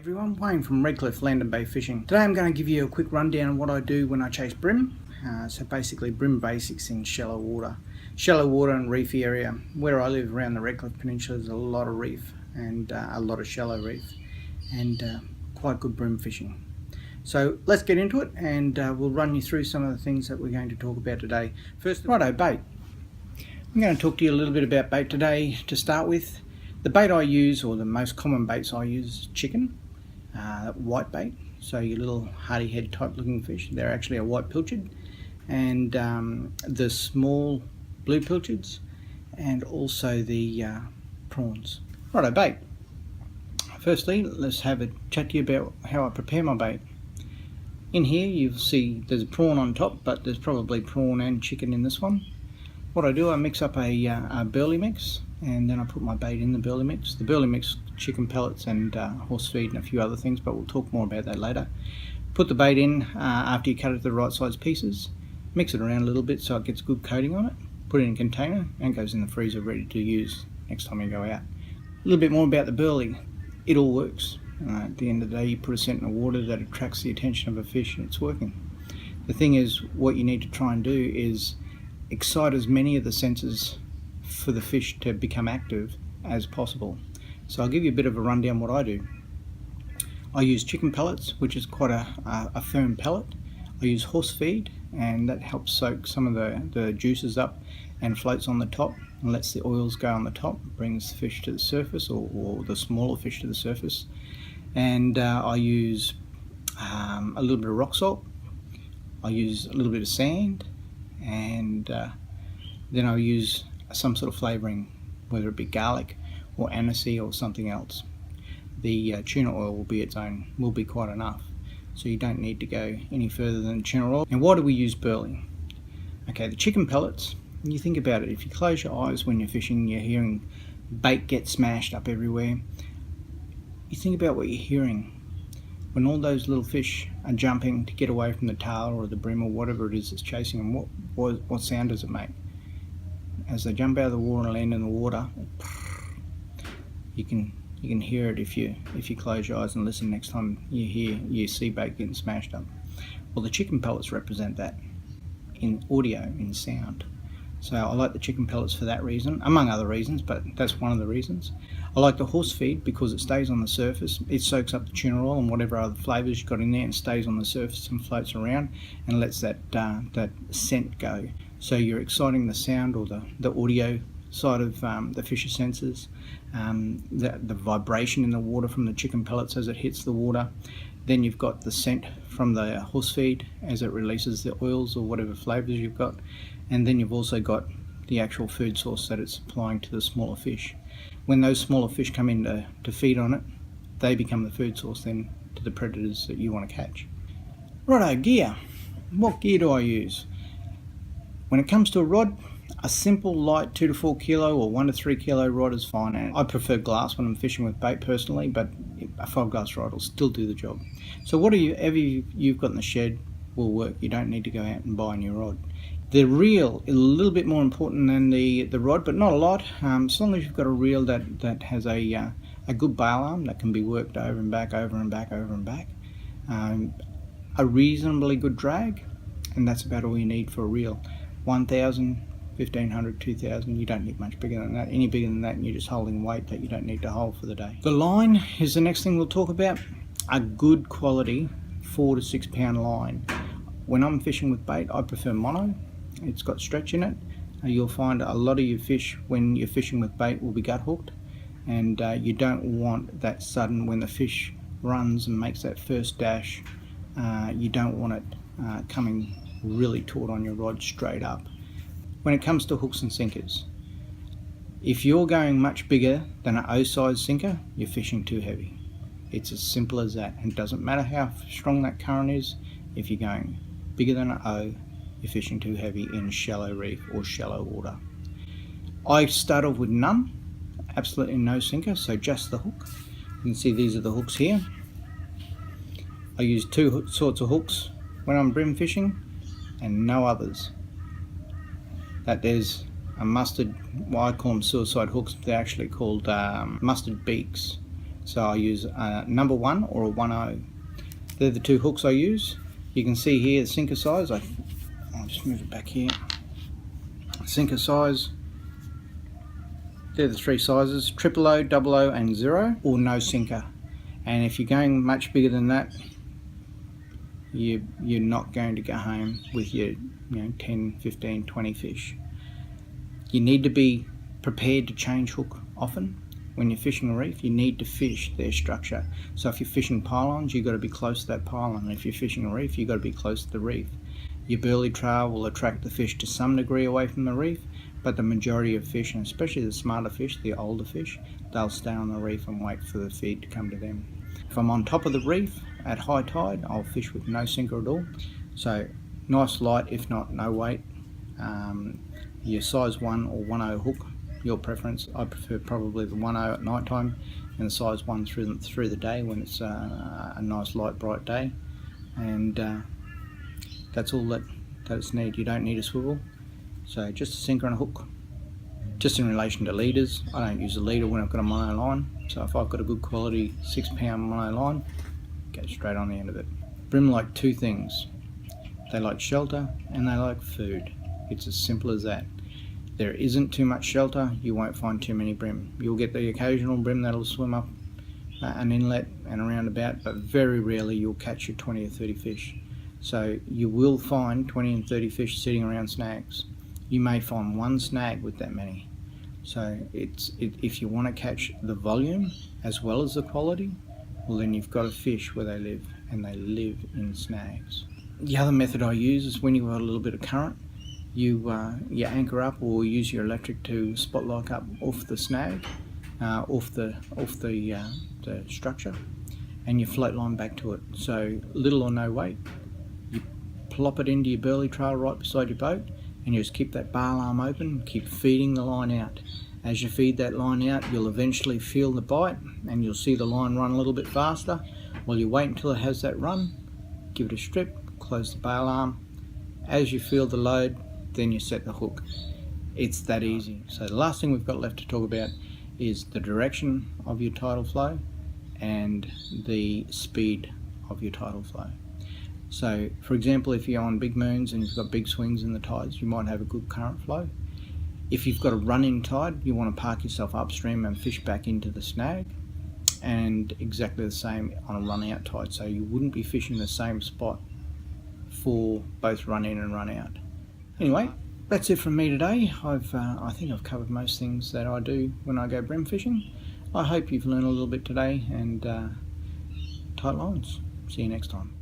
Everyone, Wayne from Redcliffe Land and Bay Fishing. Today I'm going to give you a quick rundown of what I do when I chase brim. So basically brim basics in shallow water and reefy area. Where I live around the Redcliffe Peninsula there's a lot of reef and a lot of shallow reef and quite good brim fishing. So let's get into it and we'll run you through some of the things that we're going to talk about today. First, righto, bait. I'm going to talk to you a little bit about bait today to start with. The bait I use, or the most common baits I use, is chicken. White bait, so your little hardy head type looking fish, they're actually a white pilchard, and the small blue pilchards, and also the prawns. Righto, bait. Firstly, let's have a chat to you about how I prepare my bait. In here you'll see there's a prawn on top, but there's probably prawn and chicken in this one. What I do, I mix up a Burley mix, and then I put my bait in the Burley mix. The Burley mix, chicken pellets and horse feed and a few other things, but we'll talk more about that later. Put the bait in after you cut it to the right size pieces. Mix it around a little bit so it gets good coating on it. Put it in a container and it goes in the freezer ready to use next time you go out. A little bit more about the Burley. It all works. At the end of the day, you put a scent in the water that attracts the attention of a fish and it's working. The thing is, what you need to try and do is excite as many of the senses for the fish to become active as possible. So I'll give you a bit of a rundown what I do. I use chicken pellets, which is quite a firm pellet. I use horse feed, and that helps soak some of the juices up and floats on the top and lets the oils go on the top, brings the fish to the surface, or the smaller fish to the surface. And I use a little bit of rock salt. I use a little bit of sand, and then I'll use some sort of flavouring, whether it be garlic or anisey or something else. The tuna oil will be quite enough, so you don't need to go any further than tuna oil. And why do we use Burley? Okay, the chicken pellets, when you think about it, if you close your eyes when you're fishing, you're hearing bait get smashed up everywhere. You think about what you're hearing when all those little fish are jumping to get away from the tail or the brim or whatever it is that's chasing them. What sound does it make? As they jump out of the water and land in the water, you can hear it if you close your eyes and listen next time you see bait getting smashed up. Well, the chicken pellets represent that in audio, in sound. So I like the chicken pellets for that reason, among other reasons, but that's one of the reasons. I like the horse feed because it stays on the surface. It soaks up the tuna oil and whatever other flavours you've got in there and stays on the surface and floats around and lets that scent go. So you're exciting the sound or the audio side of the fish's senses, the vibration in the water from the chicken pellets as it hits the water. Then you've got the scent from the horse feed as it releases the oils or whatever flavours you've got. And then you've also got the actual food source that it's supplying to the smaller fish. When those smaller fish come in to feed on it, they become the food source then to the predators that you want to catch. Righto, gear. What gear do I use? When it comes to a rod, a simple light 2 to 4 kilo or 1 to 3 kilo rod is fine. And I prefer glass when I'm fishing with bait personally, but a 5-glass rod will still do the job. So whatever you've got in the shed will work. You don't need to go out and buy a new rod. The reel is a little bit more important than the rod, but not a lot. As long as you've got a reel that has a good bail arm that can be worked over and back, over and back, over and back. A reasonably good drag, and that's about all you need for a reel. 1,000, 1,500, 2,000, you don't need much bigger than that. Any bigger than that and you're just holding weight that you don't need to hold for the day. The line is the next thing we'll talk about. A good quality 4 to 6 pound line. When I'm fishing with bait, I prefer mono. It's got stretch in it. You'll find a lot of your fish when you're fishing with bait will be gut hooked, and you don't want that sudden when the fish runs and makes that first dash. You don't want it coming really taut on your rod straight up. When it comes to hooks and sinkers, if you're going much bigger than an O-size sinker, you're fishing too heavy. It's as simple as that. And it doesn't matter how strong that current is. If you're going bigger than an O, you're fishing too heavy in shallow reef or shallow water. I start off with none, absolutely no sinker, so just the hook. You can see these are the hooks here. I use 2 sorts of hooks when I'm brim fishing and no others. That there's a mustard, well, I call them suicide hooks, they're actually called mustard beaks. So I use a number 1 or a 1/0. They're the two hooks I use. You can see here the sinker size. I'll just move it back here. Sinker size. They're the three sizes: 000, 00, and 0, or no sinker. And if you're going much bigger than that, you're not going to go home with your 10, 15, 20 fish. You need to be prepared to change hook often. When you're fishing a reef, you need to fish their structure. So if you're fishing pylons, you've got to be close to that pylon. If you're fishing a reef, you've got to be close to the reef. Your burley trail will attract the fish to some degree away from the reef, but the majority of fish, and especially the smarter fish, the older fish, they'll stay on the reef and wait for the feed to come to them. If I'm on top of the reef at high tide, I'll fish with no sinker at all. So nice light, if not no weight. Your size 1 or 1/0 hook, your preference. I prefer probably the 1/0 at night time and the size 1 through the day when it's a nice light bright day. And that's all that it's need. You don't need a swivel. So just a sinker and a hook. Just in relation to leaders, I don't use a leader when I've got a mono line. So if I've got a good quality 6-pound mono line, go straight on the end of it. Brim like two things. They like shelter and they like food. It's as simple as that. There isn't too much shelter, you won't find too many brim. You'll get the occasional brim that'll swim up an inlet and around about, but very rarely you'll catch your 20 or 30 fish. So you will find 20 and 30 fish sitting around snags. You may find one snag with that many. So if you want to catch the volume as well as the quality, well then you've got to fish where they live, and they live in snags. The other method I use is when you've got a little bit of current, you anchor up or use your electric to spot lock up off the snag, off the structure, and you float line back to it. So little or no weight, you plop it into your burley trail right beside your boat, and you just keep that bar arm open, keep feeding the line out. As you feed that line out, you'll eventually feel the bite and you'll see the line run a little bit faster. While you wait until it has that run, give it a strip, close the bail arm. As you feel the load, then you set the hook. It's that easy. So the last thing we've got left to talk about is the direction of your tidal flow and the speed of your tidal flow. So for example, if you're on big moons and you've got big swings in the tides, you might have a good current flow. If you've got a running tide, you want to park yourself upstream and fish back into the snag, and exactly the same on a run out tide. So you wouldn't be fishing the same spot for both run in and run out. Anyway, that's it from me today. I think I've covered most things that I do when I go brim fishing. I hope you've learned a little bit today, and tight lines. See you next time.